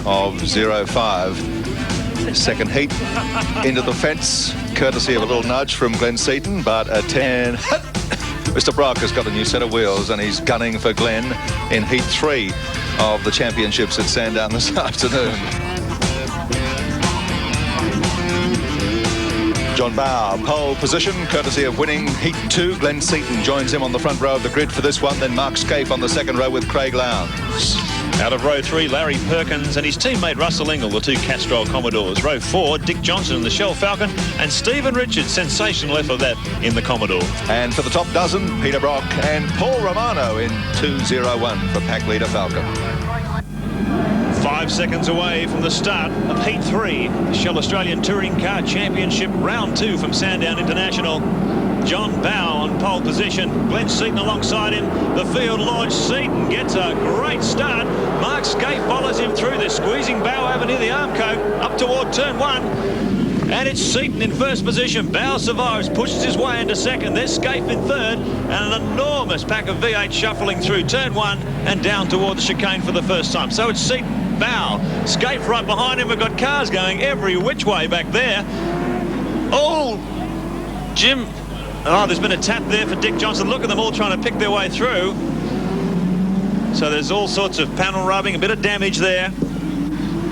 of 0.5. Second heat into the fence, courtesy of a little nudge from Glenn Seaton, but a 10. Mr. Brock has got a new set of wheels and he's gunning for Glenn in heat 3 of the championships at Sandown this afternoon. John Bow, pole position, courtesy of winning heat 2. Glenn Seaton joins him on the front row of the grid for this one. Then Mark Scaife on the second row with Craig Lowndes. Out of row 3, Larry Perkins and his teammate Russell Ingall, the two Castrol Commodores. Row 4, Dick Johnson in the Shell Falcon, and Stephen Richards, sensational effort of that in the Commodore. And for the top dozen, Peter Brock and Paul Romano in 2.01 for pack leader Falcon. 5 seconds away from the start of Heat 3, the Shell Australian Touring Car Championship, Round 2 from Sandown International. John Bow on pole position, Glenn Seaton alongside him. The field launch, Seaton gets a great start. Mark Scaife follows him through this, squeezing Bow over near the Armco, up toward turn 1. And it's Seaton in first position. Bow survives, pushes his way into second. There's Scaife in third, and an enormous pack of V8 shuffling through turn 1 and down toward the chicane for the first time. So it's Seaton, Bow, Scaife right behind him. We've got cars going every which way back there. Oh, Jim. Oh, there's been a tap there for Dick Johnson. Look at them all trying to pick their way through. So there's all sorts of panel rubbing, a bit of damage there.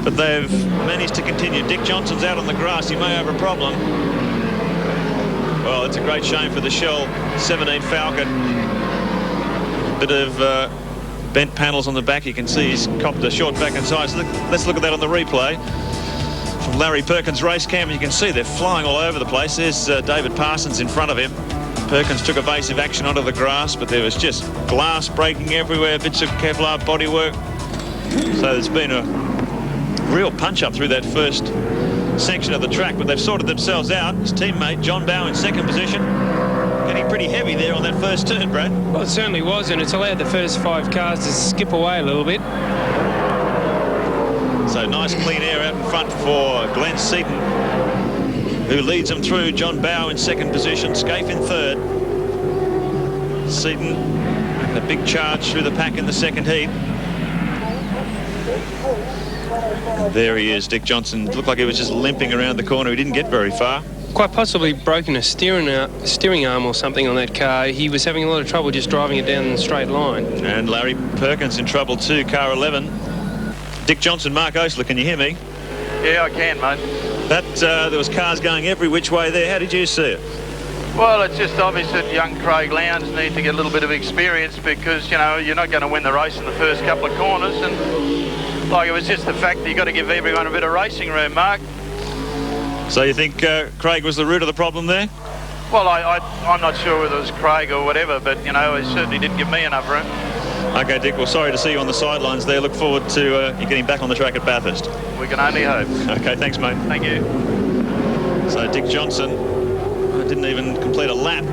But they've managed to continue. Dick Johnson's out on the grass. He may have a problem. Well, it's a great shame for the Shell 17 Falcon. Bit of bent panels on the back. You can see he's copped a short back and side. So let's look at that on the replay. From Larry Perkins' race cam, you can see they're flying all over the place. There's David Parsons in front of him. Perkins took evasive action onto the grass, but there was just glass breaking everywhere, bits of Kevlar bodywork. So there's been a real punch-up through that first section of the track, but they've sorted themselves out. His teammate, John Bow, in second position. Getting pretty heavy there on that first turn, Brad. Well, it certainly was, and it's allowed the first 5 cars to skip away a little bit. So nice clean air out in front for Glenn Seaton, who leads them through. John Bow in second position, Scaife in third. Seaton making a big charge through the pack in the second heat. And there he is, Dick Johnson. Looked like he was just limping around the corner. He didn't get very far. Quite possibly broken a steering arm or something on that car. He was having a lot of trouble just driving it down the straight line. And Larry Perkins in trouble too, car 11. Dick Johnson, Mark Osler, can you hear me? Yeah, I can, mate. There was cars going every which way there. How did you see it? Well, it's just obvious that young Craig Lowndes need to get a little bit of experience because, you know, you're not going to win the race in the first couple of corners. And, like, it was just the fact that you've got to give everyone a bit of racing room, Mark. So you think Craig was the root of the problem there? Well, I'm not sure whether it was Craig or whatever, but, you know, he certainly didn't give me enough room. OK, Dick, well, sorry to see you on the sidelines there. Look forward to you getting back on the track at Bathurst. We can only hope. OK, thanks, mate. Thank you. So Dick Johnson didn't even complete a lap.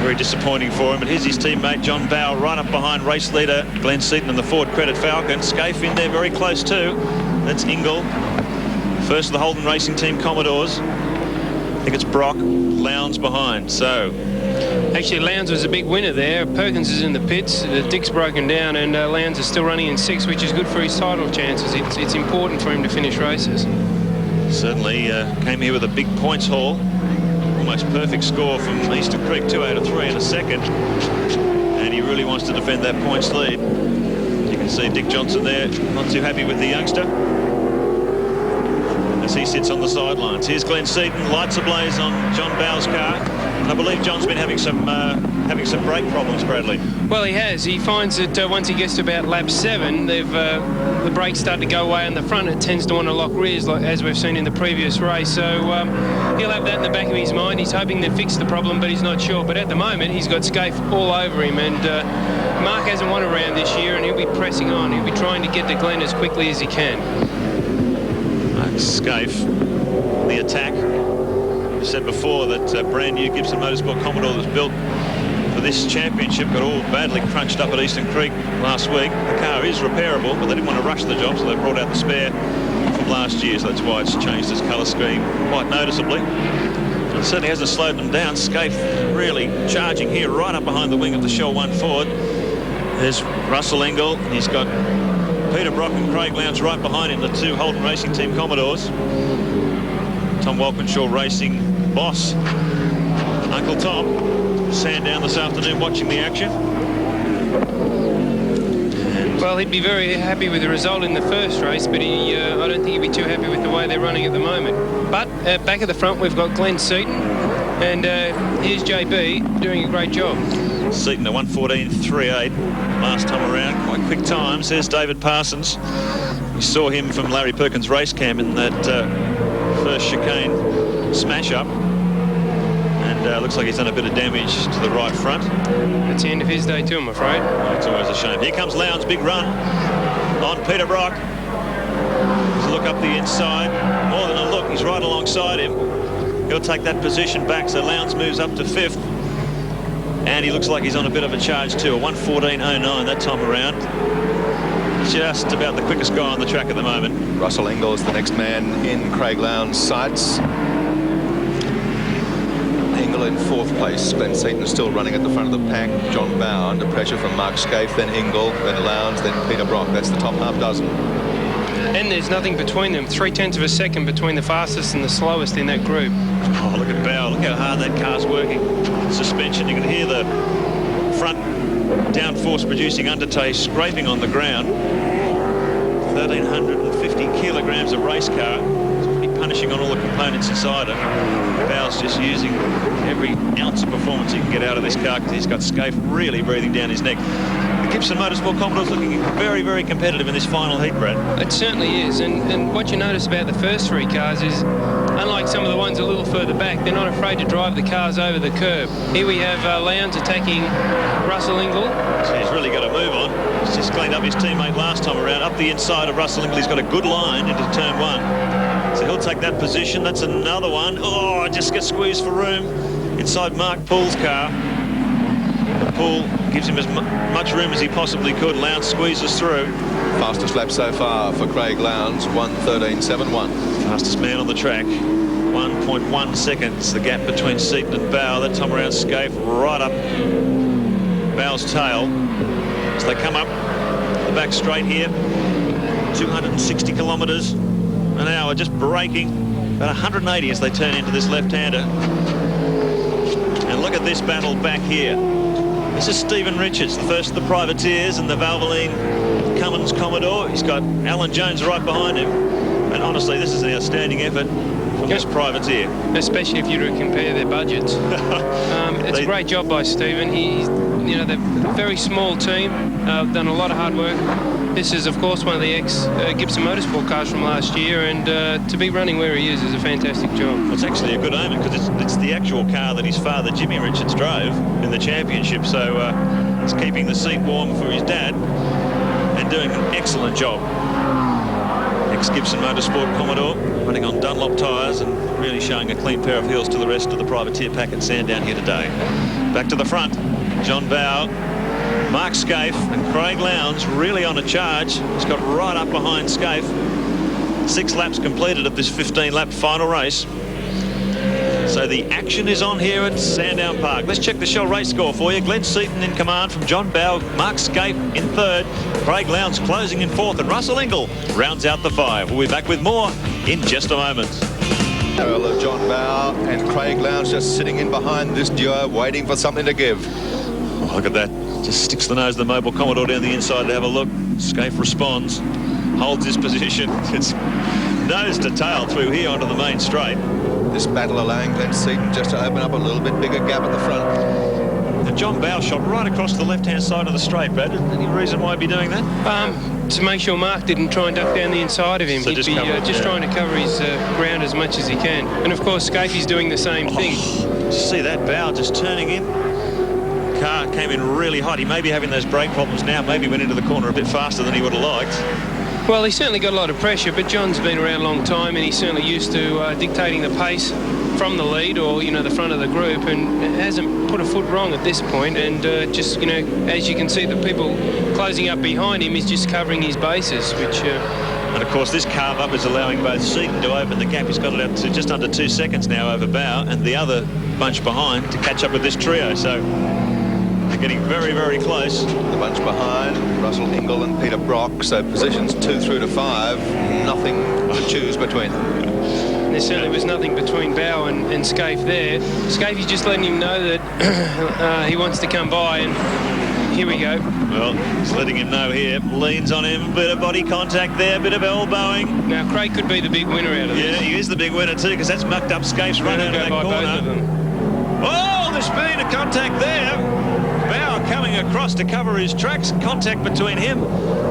Very disappointing for him. But here's his teammate, John Bow, right up behind race leader Glenn Seaton and the Ford Credit Falcon. Scaife in there very close too. That's Ingall. First of the Holden Racing Team Commodores. I think it's Brock, Lowndes behind. So actually, Lowndes was a big winner there. Perkins is in the pits. Dick's broken down, and Lowndes is still running in 6th, which is good for his title chances. It's important for him to finish races. Certainly came here with a big points haul. Almost perfect score from Eastern Creek, 2 out of 3 in a second. And he really wants to defend that points lead. You can see Dick Johnson there, not too happy with the youngster as he sits on the sidelines. Here's Glenn Seaton, lights ablaze on John Bow's car. And I believe John's been having some brake problems, Bradley. Well, he has. He finds that once he gets to about lap 7, the brakes start to go away on the front. It tends to want to lock rears, as we've seen in the previous race. So he'll have that in the back of his mind. He's hoping to fix the problem, but he's not sure. But at the moment, he's got Scaife all over him. And Mark hasn't won a round this year, and he'll be pressing on. He'll be trying to get to Glenn as quickly as he can. Mark Scaife, the attack. I said before that brand new Gibson Motorsport Commodore that was built for this championship got all badly crunched up at Eastern Creek last week. The car is repairable, but they didn't want to rush the job, so they brought out the spare from last year. So that's why it's changed its colour scheme quite noticeably. It certainly hasn't slowed them down. Scaife really charging here right up behind the wing of the Shell 1 Ford. There's Russell Ingall. He's got Peter Brock and Craig Lowndes right behind him, the two Holden Racing Team Commodores. Tom Walkinshaw Racing boss, Uncle Tom, Sandown this afternoon watching the action. Well, he'd be very happy with the result in the first race, but I don't think he'd be too happy with the way they're running at the moment. But back at the front, we've got Glenn Seaton, and here's JB doing a great job. Seaton a 1:14.38 last time around, quite quick times. There's David Parsons. We saw him from Larry Perkins' race cam in that first chicane smash-up. And looks like he's done a bit of damage to the right front. That's the end of his day too, I'm afraid. It's always a shame. Here comes Lowndes' big run on Peter Brock. There's a look up the inside. More than a look, he's right alongside him. He'll take that position back, so Lowndes moves up to 5th. And he looks like he's on a bit of a charge too, a 1:14.09 that time around. Just about the quickest guy on the track at the moment. Russell Ingall is the next man in Craig Lowndes' sights. Ingall in 4th place. Glenn Seaton is still running at the front of the pack. John Bow under pressure from Mark Scaife, then Ingall, then Lowndes, then Peter Brock. That's the top half dozen. And there's nothing between them. 0.3 of a second between the fastest and the slowest in that group. Oh, look at Bow. Look how hard that car's working. Suspension. You can hear the front downforce producing undertay scraping on the ground. 1,350 kilograms of race car. Punishing on all the components inside it. Bow's just using every ounce of performance he can get out of this car because he's got Scaife really breathing down his neck. The Gibson Motorsport Commodore's looking very, very competitive in this final heat, Brad. It certainly is, and what you notice about the first 3 cars is, unlike some of the ones a little further back, they're not afraid to drive the cars over the curb. Here we have Lowndes attacking Russell Ingall. So he's really got to move on. He's just cleaned up his teammate last time around. Up the inside of Russell Ingall, he's got a good line into turn 1. So he'll take that position. That's another one. Oh, just gets squeezed for room inside Mark Poole's car. Poole gives him as much room as he possibly could. Lowndes squeezes through. Fastest lap so far for Craig Lowndes, 1:13.71. Fastest man on the track. 1.1 seconds, the gap between Seaton and Bow. That time around, Scaife right up Bow's tail. So they come up the back straight here. 260 kilometres an hour, just braking. About 180 as they turn into this left-hander. And look at this battle back here. This is Stephen Richards, the first of the privateers and the Valvoline Cummins Commodore. He's got Alan Jones right behind him. And honestly, this is an outstanding effort from this privateer. Especially if you were to compare their budgets. It's a great job by Stephen. They're a very small team, done a lot of hard work. This is, of course, one of the ex-Gibson Motorsport cars from last year, and to be running where he is a fantastic job. Well, it's actually a good omen because it's the actual car that his father, Jimmy Richards, drove in the championship. So it's keeping the seat warm for his dad and doing an excellent job. Ex-Gibson Motorsport Commodore running on Dunlop tyres and really showing a clean pair of heels to the rest of the privateer pack at Sandown here today. Back to the front, John Bow, Mark Scaife and Craig Lowndes really on a charge. He's got right up behind Scaife. 6 laps completed of this 15-lap final race. So the action is on here at Sandown Park. Let's check the Shell race score for you. Glenn Seaton in command from John Bow, Mark Scaife in 3rd, Craig Lowndes closing in 4th, and Russell Ingall rounds out the 5. We'll be back with more in just a moment. Well, John Bow and Craig Lowndes just sitting in behind this duo, waiting for something to give. Oh, look at that. Just sticks the nose of the Mobile Commodore down the inside to have a look. Scaife responds, holds his position. It's nose to tail through here onto the main straight. This battle allowing Glenn Seaton just to open up a little bit bigger gap at the front. And John Bow shot right across the left-hand side of the straight, Brad. Any reason why he'd be doing that? To make sure Mark didn't try and duck down the inside of him. So He'd be just trying to cover his ground as much as he can. And of course, Scaife's doing the same thing. See that Bow just turning in. Car came in really hot. He may be having those brake problems now. Maybe went into the corner a bit faster than he would have liked. Well, he certainly got a lot of pressure, but John's been around a long time and he's certainly used to dictating the pace from the lead or, the front of the group, and hasn't put a foot wrong at this point. And just, as you can see, the people closing up behind him is just covering his bases, which... And of course, this carve up is allowing both Seaton to open the gap. He's got it up to just under 2 seconds now over Bow, and the other bunch behind to catch up with this trio. So They're getting very, very close. The bunch behind, Russell Ingall and Peter Brock. So positions 2 through to 5, nothing to choose between them. There certainly was nothing between Bow and Scaife there. Scaife's just letting him know that he wants to come by, and here we go. Well, he's letting him know here. Leans on him, bit of body contact there, bit of elbowing. Now, Craig could be the big winner out of this. Yeah, he is the big winner too, because that's mucked up Scaife's run out of that corner. Both of them. Oh, there's been a contact there. Bow coming across to cover his tracks. Contact between him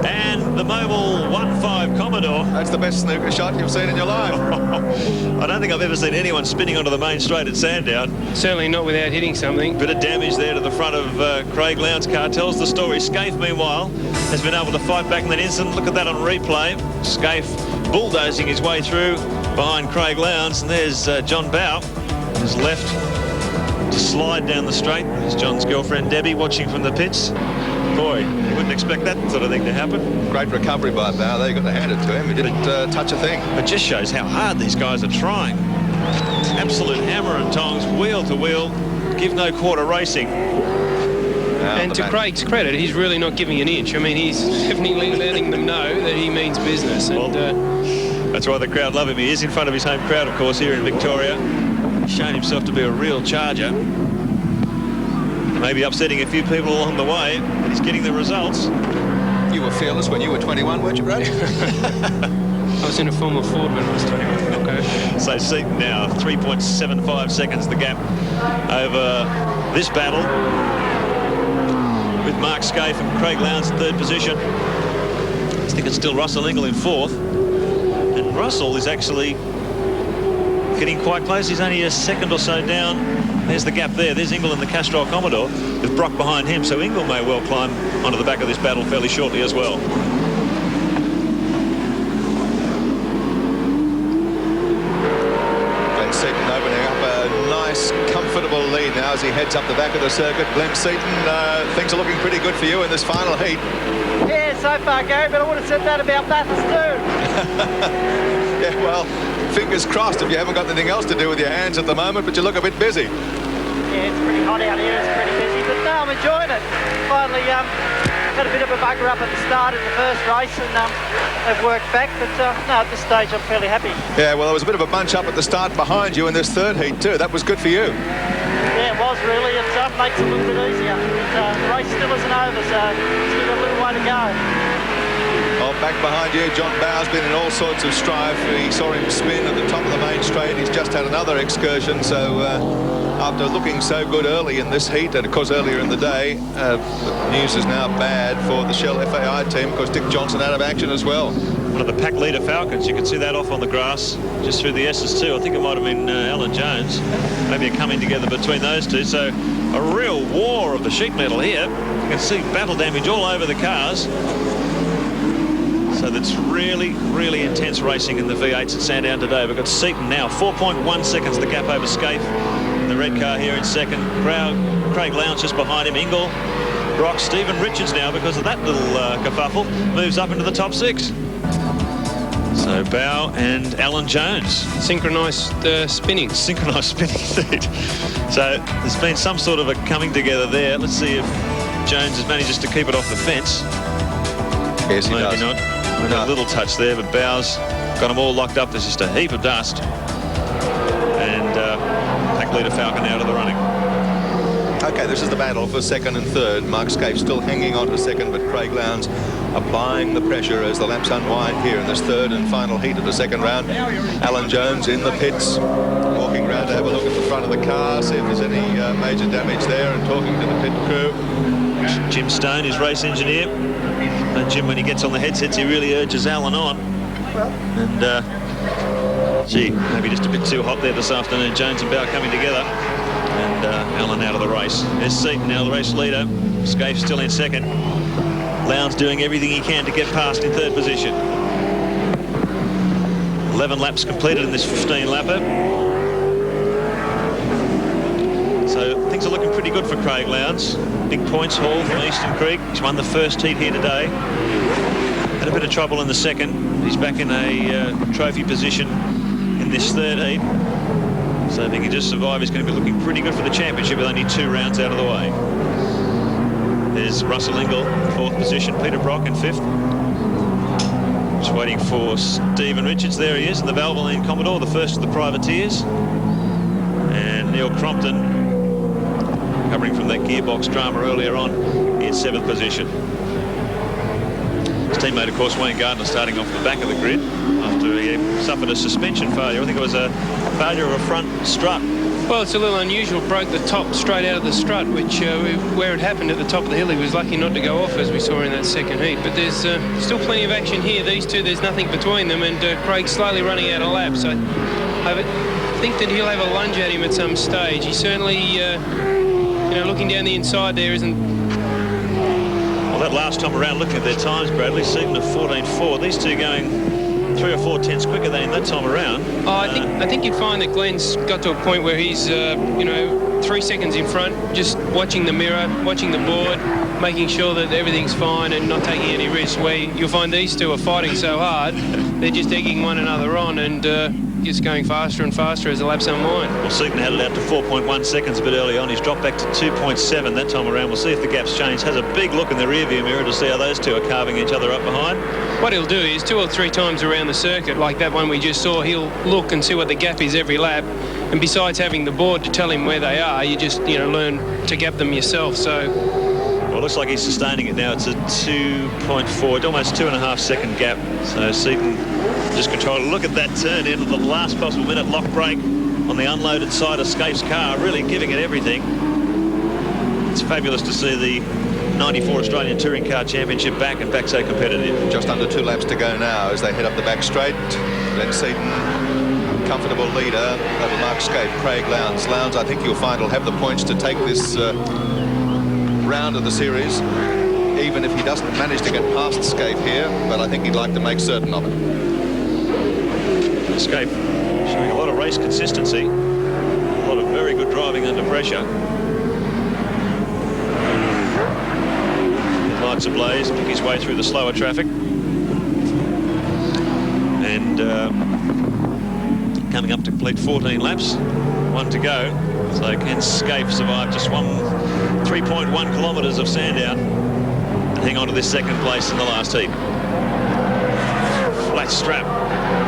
and the Mobile 1.5 Commodore. That's the best snooker shot you've seen in your life. I don't think I've ever seen anyone spinning onto the main straight at Sandown. Certainly not without hitting something. Bit of damage there to the front of Craig Lowndes' car. Tells the story. Scaife, meanwhile, has been able to fight back in that instant. Look at that on replay. Scaife bulldozing his way through behind Craig Lowndes. And there's John Bow, who's left to slide down the straight. There's John's girlfriend, Debbie, watching from the pits. Boy, you wouldn't expect that sort of thing to happen. Great recovery by Bow. They got to hand it to him. He didn't touch a thing. It just shows how hard these guys are trying. Absolute hammer and tongs, wheel to wheel, give no quarter racing. And to Craig's credit, he's really not giving an inch. I mean, he's definitely letting them know that he means business. And that's why the crowd love him. He is in front of his home crowd, of course, here in Victoria. He's shown himself to be a real charger. Maybe upsetting a few people along the way, but he's getting the results. You were fearless when you were 21, weren't you, Brady? I was in a Formula Ford when I was 21. Okay. So Seaton now, 3.75 seconds the gap over this battle, with Mark Scaife and Craig Lowndes in third position. I think it's still Russell Ingall in fourth. And Russell is actually getting quite close. He's only a second or so down. There's the gap there. There's Ingall in the Castrol Commodore with Brock behind him. So Ingall may well climb onto the back of this battle fairly shortly as well. Glenn Seaton opening up a nice, comfortable lead now as he heads up the back of the circuit. Glenn Seaton, things are looking pretty good for you in this final heat. Yeah, so far, Gary, but I would have said that about Bathurst too. Yeah, well, fingers crossed if you haven't got anything else to do with your hands at the moment, but you look a bit busy. Yeah, it's pretty hot out here, it's pretty busy, but no, I'm enjoying it. Finally had a bit of a bugger up at the start in the first race, and they've worked back, but no, at this stage I'm fairly happy. Yeah, well, there was a bit of a bunch up at the start behind you in this third heat too. That was good for you. Yeah, it was really. It makes it a little bit easier. But, the race still isn't over, so still got a little way to go. Oh, back behind you, John Bow's been in all sorts of strife. We saw him spin at the top of the main straight. He's just had another excursion, so after looking so good early in this heat, and of course earlier in the day, the news is now bad for the Shell FAI team because Dick Johnson out of action as well. One of the pack leader Falcons, you can see that off on the grass just through the SS2. I think it might have been Alan Jones. Maybe a coming together between those two. So a real war of the sheet metal here. You can see battle damage all over the cars. So that's really, really intense racing in the V8s at Sandown today. We've got Seaton now, 4.1 seconds the gap over Scaife. The red car here in second. Craig Lowndes just behind him. Ingall, Brock, Stephen Richards now, because of that little kerfuffle, moves up into the top six. So Bow and Alan Jones. Synchronised spinning. Synchronised spinning indeed. So there's been some sort of a coming together there. Let's see if Jones has managed to keep it off the fence. Yes, he Maybe does. not. A little touch there, but Bow's got them all locked up. There's just a heap of dust. And pack leader Falcon out of the running. Okay, this is the battle for second and third. Mark Scaife still hanging on to second, but Craig Lowndes applying the pressure as the laps unwind here in this third and final heat of the second round. Alan Jones in the pits, walking around to have a look at the front of the car, see if there's any major damage there, and talking to the pit crew. Jim Stone, his race engineer. And Jim, when he gets on the headsets, he really urges Alan on. And, gee, maybe just a bit too hot there this afternoon. Jones and Bow coming together. And Alan out of the race. There's Seaton now, the race leader. Scaife still in second. Lowndes doing everything he can to get past in third position. 11 laps completed in this 15-lapper. So things are looking pretty good for Craig Lowndes. Big points haul from Eastern Creek. He's won the first heat here today. Had a bit of trouble in the second. He's back in a trophy position in this third heat. So if he can just survive, he's going to be looking pretty good for the championship with only 2 rounds out of the way. There's Russell Ingall, 4th position. Peter Brock in 5th. Just waiting for Stephen Richards. There he is, in the Valvoline Commodore, the first of the privateers. And Neil Crompton, covering from that gearbox drama earlier on, in 7th position. His teammate, of course, Wayne Gardner, starting off the back of the grid after he suffered a suspension failure. I think it was a failure of a front strut. Well, it's a little unusual. Broke the top straight out of the strut, which where it happened at the top of the hill, he was lucky not to go off, as we saw in that second heat. But there's still plenty of action here. These two, there's nothing between them, and Craig's slowly running out of laps. I think that he'll have a lunge at him at some stage. He certainly, you know, looking down the inside there isn't. Well, that last time around, looking at their times, Bradley, Seaton of 14.4. These two going 3 or 4 tenths quicker than that time around. Oh, I think you'd find that Glenn's got to a point where he's, you know, 3 seconds in front, just watching the mirror, watching the board, making sure that everything's fine and not taking any risks. Where you'll find these two are fighting so hard, they're just egging one another on and just going faster and faster as the laps unwind. Well, Seaton had it out to 4.1 seconds a bit early on. He's dropped back to 2.7 that time around. We'll see if the gap's changed. Has a big look in the rearview mirror to see how those two are carving each other up behind. What he'll do is 2 or 3 times around the circuit, like that one we just saw, he'll look and see what the gap is every lap. And besides having the board to tell him where they are, you just, you know, learn to gap them yourself. So, well, it looks like he's sustaining it now. It's a 2.4, almost 2.5 second gap. So Seaton just controlled. Look at that turn into the last possible minute lock brake on the unloaded side of Scaife's car, really giving it everything. It's fabulous to see the 94 Australian Touring Car Championship back so competitive. Just under 2 laps to go now as they head up the back straight. Glenn Seaton, comfortable leader over Mark Scaife, Craig Lowndes. Lowndes, I think you'll find, will have the points to take this round of the series, even if he doesn't manage to get past Scaife here, but I think he'd like to make certain of it. Scaife showing a lot of race consistency, a lot of very good driving under pressure. Lights ablaze, pick his way through the slower traffic. And coming up to complete 14 laps, 1 to go. So can Scaife survive just 3.1 kilometres of Sandown and hang on to this second place in the last heat? Flat strap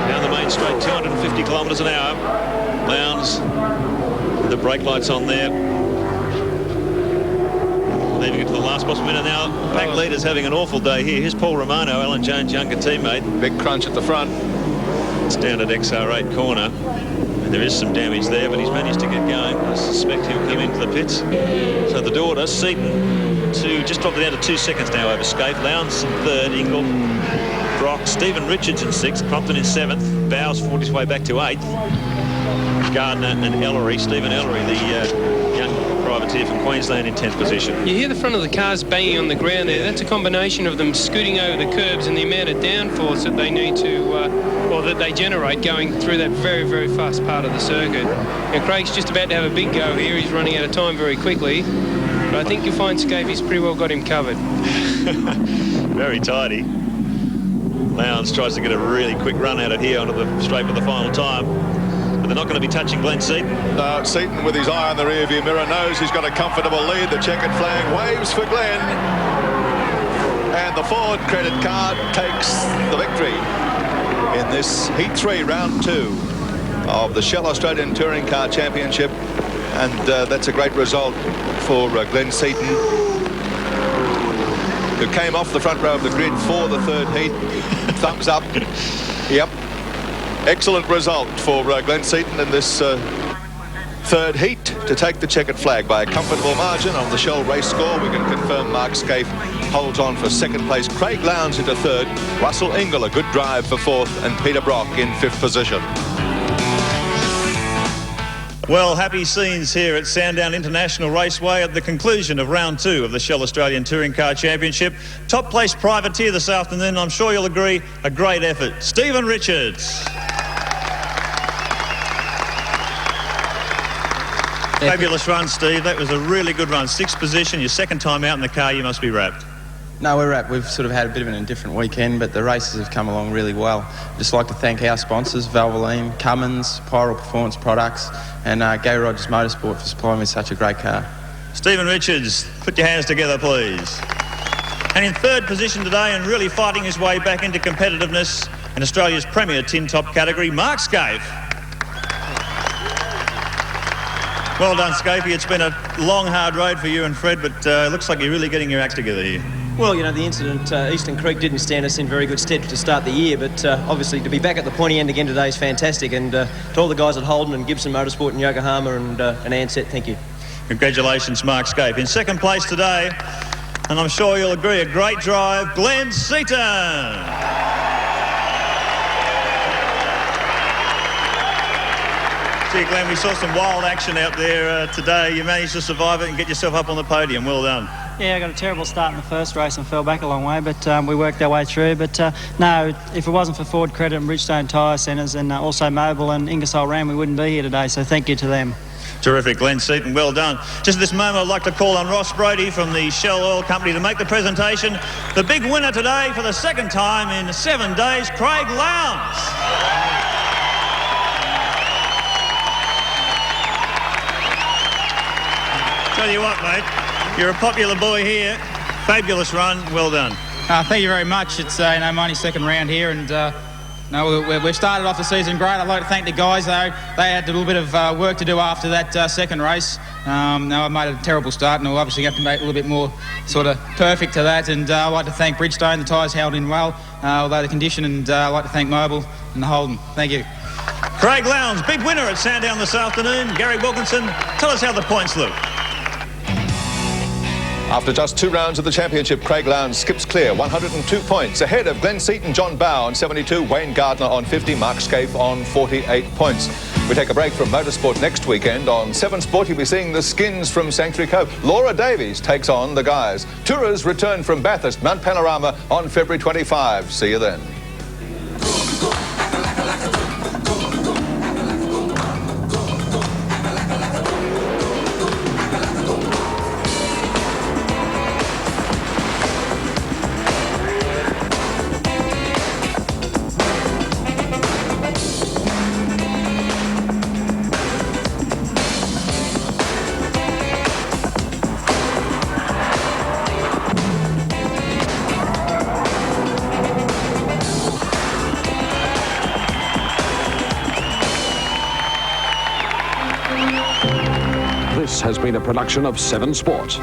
down the main straight, 250 kilometres an hour. Lowndes, the brake lights on there. Leaving it to the last possible minute now. Pack leader's having an awful day here. Here's Paul Romano, Alan Jones' younger teammate. Big crunch at the front. It's down at XR8 corner. And there is some damage there, but he's managed to get going. I suspect he'll come into the pits. So the daughter, Seaton, just dropped it down to 2 seconds now over Scaife. Lowndes in 3rd, Ingall, Brock, Stephen Richards in 6th, Crompton in 7th, Bowes fought his way back to 8th. Gardner and Ellery, Stephen Ellery, the young privateer from Queensland, in 10th position. You hear the front of the cars banging on the ground there. That's a combination of them scooting over the curbs and the amount of downforce that they need to, or that they generate going through that very, very fast part of the circuit. Now, Craig's just about to have a big go here. He's running out of time very quickly. But I think you'll find Scaife pretty well got him covered. Very tidy. Lowndes tries to get a really quick run at it here onto the straight for the final time. But they're not going to be touching Glenn Seaton. No, Seaton, with his eye on the rearview mirror, knows he's got a comfortable lead. The checkered flag waves for Glenn. And the Ford credit card takes the victory in this Heat 3, Round 2 of the Shell Australian Touring Car Championship. And that's a great result for Glenn Seaton, who came off the front row of the grid for the 3rd heat. Thumbs up. Yep. Excellent result for Glenn Seaton in this 3rd heat to take the checkered flag by a comfortable margin on the Shell race score. We can confirm Mark Scaife holds on for 2nd place. Craig Lowndes into 3rd. Russell Ingall, a good drive for 4th, and Peter Brock in 5th position. Well, happy scenes here at Sandown International Raceway at the conclusion of round 2 of the Shell Australian Touring Car Championship. Top place privateer this afternoon, I'm sure you'll agree, a great effort. Stephen Richards. Fabulous run, Steve. That was a really good run. 6th position, your 2nd time out in the car, you must be wrapped. No, we're wrapped. We've sort of had a bit of an indifferent weekend, but the races have come along really well. Just like to thank our sponsors, Valvoline, Cummins, Pyral Performance Products, and Gay Rogers Motorsport for supplying me such a great car. Stephen Richards, put your hands together, please. And in third position today and really fighting his way back into competitiveness in Australia's premier tin top category, Mark Scaife. Well done, Scaife. It's been a long, hard road for you and Fred, but it looks like you're really getting your act together here. Well, you know, the incident, Eastern Creek didn't stand us in very good stead to start the year, but obviously to be back at the pointy end again today is fantastic. And to all the guys at Holden and Gibson Motorsport and Yokohama and Ansett, thank you. Congratulations, Mark Scaife. In second place today, and I'm sure you'll agree, a great drive, Glenn Seaton. Glenn, we saw some wild action out there today. You managed to survive it and get yourself up on the podium. Well done. Yeah, I got a terrible start in the first race and fell back a long way, but we worked our way through. But no, if it wasn't for Ford Credit and Bridgestone Tyre Centres and also Mobil and Ingersoll Rand, we wouldn't be here today, so thank you to them. Terrific, Glenn Seaton, well done. Just at this moment, I'd like to call on Ross Brody from the Shell Oil Company to make the presentation. The big winner today for the second time in 7 days, Craig Lowndes. Tell you what, mate, you're a popular boy here. Fabulous run, well done. Thank you very much. It's my only second round here, and we've started off the season great. I'd like to thank the guys, though. They had a little bit of work to do after that second race. I made a terrible start, and we'll obviously have to make a little bit more sort of perfect to that. And I'd like to thank Bridgestone. The tyres held in well, although the condition, and I'd like to thank Mobil and the Holden. Thank you. Craig Lowndes, big winner at Sandown this afternoon. Gary Wilkinson, tell us how the points look. After just 2 rounds of the championship, Craig Lowndes skips clear, 102 points, ahead of Glenn Seaton, John Bowe on 72, Wayne Gardner on 50, Mark Scaife on 48 points. We take a break from motorsport next weekend. On 7 Sport, you'll be seeing the Skins from Sanctuary Cove. Laura Davies takes on the guys. Tourers return from Bathurst, Mount Panorama on February 25. See you then. This has been a production of 7 Sport.